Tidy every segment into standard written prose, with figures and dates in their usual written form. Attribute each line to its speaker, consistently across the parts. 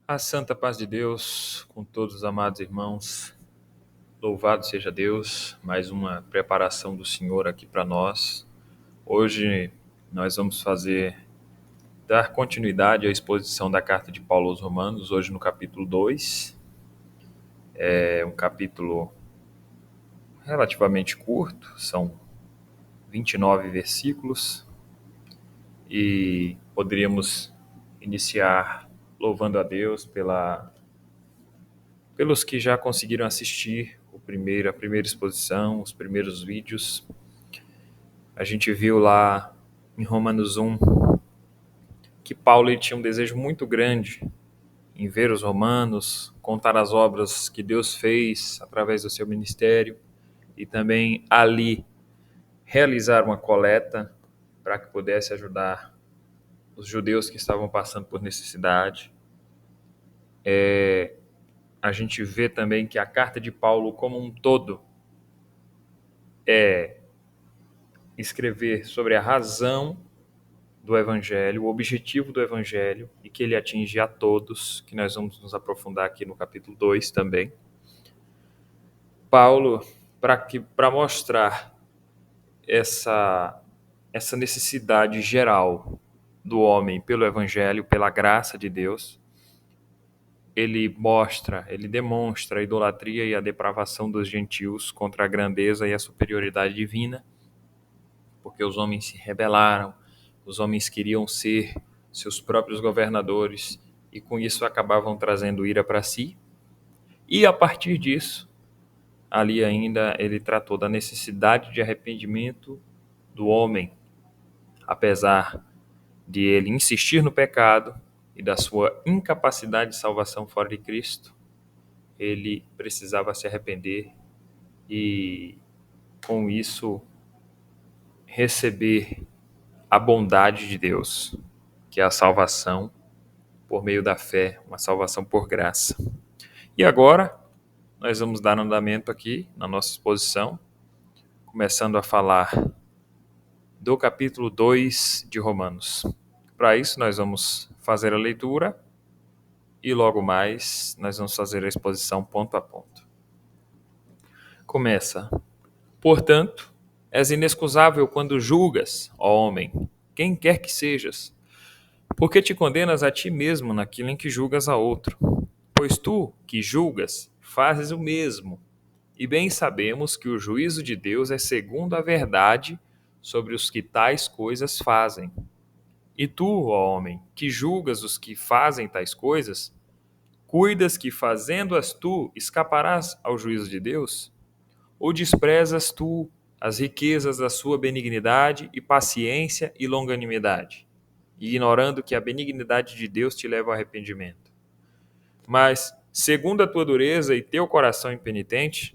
Speaker 1: A santa paz de Deus com todos os amados irmãos. Louvado seja Deus, mais uma preparação do Senhor aqui para nós. Hoje nós vamos dar continuidade à exposição da carta de Paulo aos Romanos, hoje no capítulo 2. É um capítulo relativamente curto, são 29 versículos, e poderíamos iniciar louvando a Deus pelos que já conseguiram assistir a primeira exposição, os primeiros vídeos. A gente viu lá em Romanos 1 que Paulo tinha um desejo muito grande em ver os romanos, contar as obras que Deus fez através do seu ministério e também ali realizar uma coleta para que pudesse ajudar os judeus que estavam passando por necessidade. A gente vê também que a carta de Paulo como um todo é escrever sobre a razão do Evangelho, o objetivo do Evangelho, e que ele atinge a todos, que nós vamos nos aprofundar aqui no capítulo 2 também. Paulo, para mostrar essa necessidade geral do homem pelo Evangelho, pela graça de Deus, ele demonstra a idolatria e a depravação dos gentios contra a grandeza e a superioridade divina, porque os homens se rebelaram, os homens queriam ser seus próprios governadores e com isso acabavam trazendo ira para si. E a partir disso, ali ainda ele tratou da necessidade de arrependimento do homem, apesar de ele insistir no pecado e da sua incapacidade de salvação fora de Cristo, ele precisava se arrepender e com isso receber a bondade de Deus, que é a salvação por meio da fé, uma salvação por graça. E agora, nós vamos dar andamento aqui na nossa exposição, começando a falar do capítulo 2 de Romanos. Para isso, nós vamos fazer a leitura e logo mais nós vamos fazer a exposição ponto a ponto. Começa. Portanto, és inexcusável quando julgas, ó homem, quem quer que sejas, porque te condenas a ti mesmo naquilo em que julgas a outro. Pois tu, que julgas, fazes o mesmo. E bem sabemos que o juízo de Deus é segundo a verdade sobre os que tais coisas fazem. E tu, ó homem, que julgas os que fazem tais coisas, cuidas que fazendo-as tu escaparás ao juízo de Deus? Ou desprezas tu as riquezas da sua benignidade e paciência e longanimidade, ignorando que a benignidade de Deus te leva ao arrependimento? Mas, segundo a tua dureza e teu coração impenitente,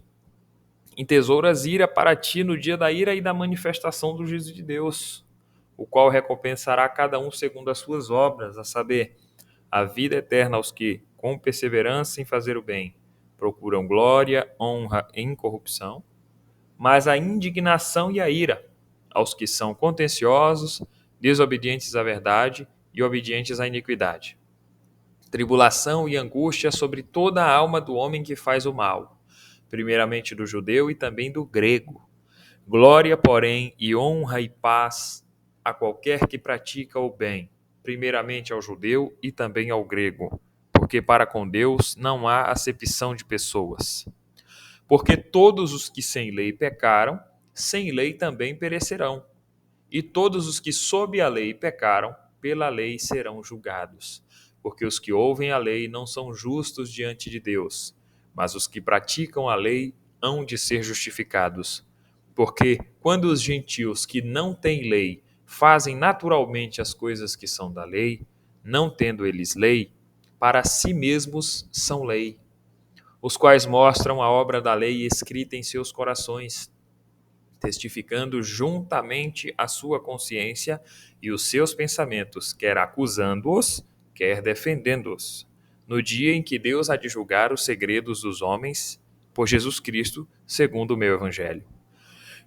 Speaker 1: entesouras ira para ti no dia da ira e da manifestação do juízo de Deus, o qual recompensará cada um segundo as suas obras, a saber, a vida eterna aos que, com perseverança em fazer o bem, procuram glória, honra e incorrupção, mas a indignação e a ira aos que são contenciosos, desobedientes à verdade e obedientes à iniquidade. Tribulação e angústia sobre toda a alma do homem que faz o mal, primeiramente do judeu e também do grego. Glória, porém, e honra e paz a qualquer que pratica o bem, primeiramente ao judeu e também ao grego, porque para com Deus não há acepção de pessoas. Porque todos os que sem lei pecaram, sem lei também perecerão. E todos os que sob a lei pecaram, pela lei serão julgados. Porque os que ouvem a lei não são justos diante de Deus, mas os que praticam a lei hão de ser justificados. Porque quando os gentios que não têm lei fazem naturalmente as coisas que são da lei, não tendo eles lei, para si mesmos são lei, os quais mostram a obra da lei escrita em seus corações, testificando juntamente a sua consciência e os seus pensamentos, quer acusando-os, quer defendendo-os, no dia em que Deus há de julgar os segredos dos homens, por Jesus Cristo, segundo o meu evangelho.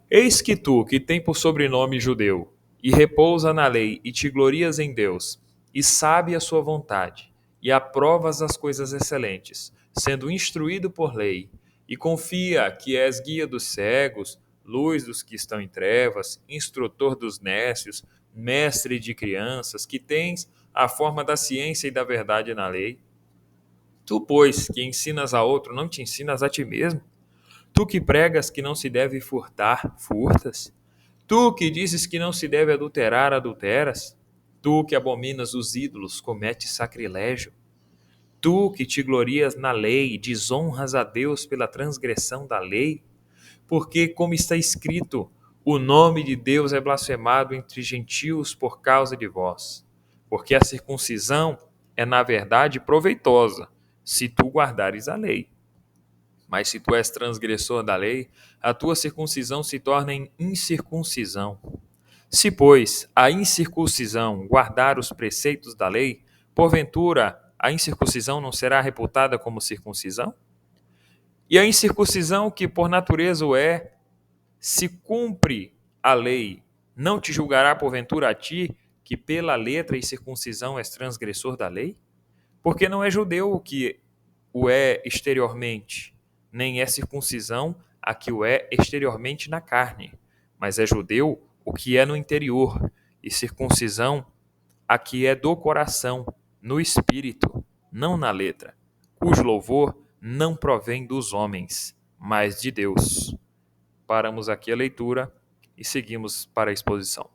Speaker 1: Eis que tu, que tem por sobrenome judeu, e repousa na lei, e te glorias em Deus, e sabe a sua vontade, e aprovas as coisas excelentes, sendo instruído por lei, e confia que és guia dos cegos, luz dos que estão em trevas, instrutor dos nécios, mestre de crianças, que tens a forma da ciência e da verdade na lei. Tu, pois, que ensinas a outro, não te ensinas a ti mesmo? Tu que pregas que não se deve furtar, furtas? Tu que dizes que não se deve adulterar, adulteras? Tu que abominas os ídolos, cometes sacrilégio? Tu que te glorias na lei, desonras a Deus pela transgressão da lei? Porque, como está escrito, o nome de Deus é blasfemado entre gentios por causa de vós. Porque a circuncisão é, na verdade, proveitosa, se tu guardares a lei. Mas se tu és transgressor da lei, a tua circuncisão se torna em incircuncisão. Se, pois, a incircuncisão guardar os preceitos da lei, porventura a incircuncisão não será reputada como circuncisão? E a incircuncisão, que por natureza o é, se cumpre a lei, não te julgará porventura a ti, que pela letra e circuncisão és transgressor da lei? Porque não é judeu o que o é exteriormente, nem é circuncisão a que o é exteriormente na carne, mas é judeu o que é no interior, e circuncisão a que é do coração, no espírito, não na letra, cujo louvor não provém dos homens, mas de Deus. Paramos aqui a leitura e seguimos para a exposição.